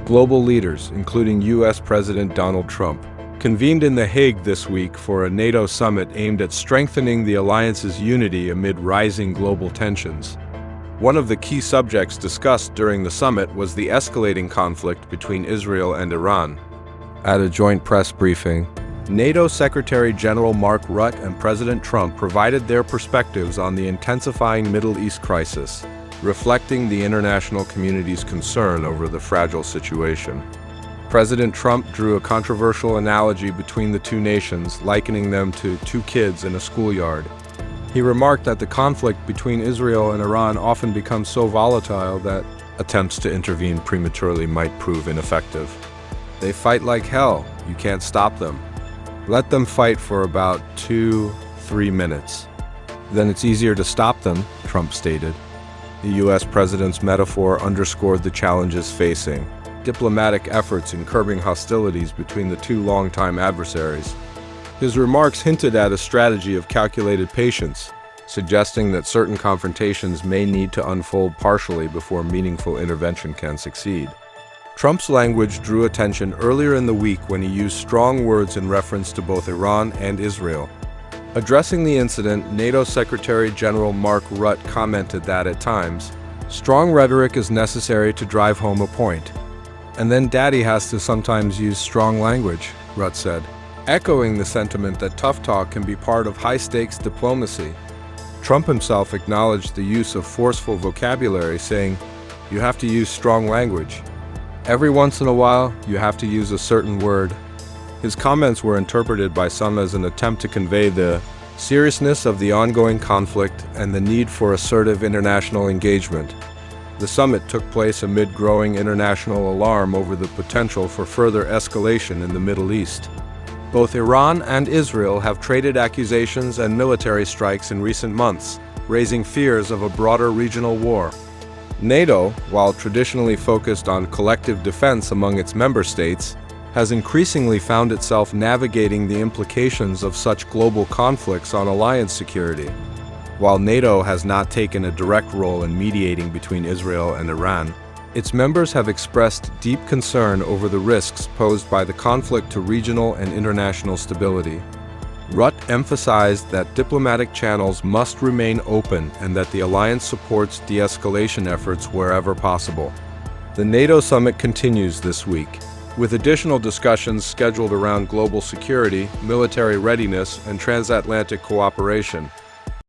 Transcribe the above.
Global leaders, including U.S. President Donald Trump, convened in The Hague this week for a NATO summit aimed at strengthening the alliance's unity amid rising global tensions. One of the key subjects discussed during the summit was the escalating conflict between Israel and Iran. At a joint press briefing, NATO Secretary General Mark Rutte and President Trump provided their perspectives on the intensifying Middle East crisis, reflecting the international community's concern over the fragile situation. President Trump drew a controversial analogy between the two nations, likening them to two kids in a schoolyard. He remarked that the conflict between Israel and Iran often becomes so volatile that attempts to intervene prematurely might prove ineffective. They fight like hell. You can't stop them. Let them fight for about 2-3 minutes. Then it's easier to stop them, Trump stated. The U.S. president's metaphor underscored the challenges facing diplomatic efforts in curbing hostilities between the two longtime adversaries. His remarks hinted at a strategy of calculated patience, suggesting that certain confrontations may need to unfold partially before meaningful intervention can succeed. Trump's language drew attention earlier in the week when he used strong words in reference to both Iran and Israel. Addressing the incident, NATO Secretary General Mark Rutte commented that at times, strong rhetoric is necessary to drive home a point. And then Daddy has to sometimes use strong language, Rutte said, echoing the sentiment that tough talk can be part of high-stakes diplomacy. Trump himself acknowledged the use of forceful vocabulary, saying, "You have to use strong language. Every once in a while, you have to use a certain word." His comments were interpreted by some as an attempt to convey the seriousness of the ongoing conflict and the need for assertive international engagement. The summit took place amid growing international alarm over the potential for further escalation in the Middle East. Both Iran and Israel have traded accusations and military strikes in recent months, raising fears of a broader regional war. NATO, while traditionally focused on collective defense among its member states, has increasingly found itself navigating the implications of such global conflicts on alliance security. While NATO has not taken a direct role in mediating between Israel and Iran, its members have expressed deep concern over the risks posed by the conflict to regional and international stability. Rutte emphasized that diplomatic channels must remain open and that the alliance supports de-escalation efforts wherever possible. The NATO summit continues this week, with additional discussions scheduled around global security, military readiness, and transatlantic cooperation.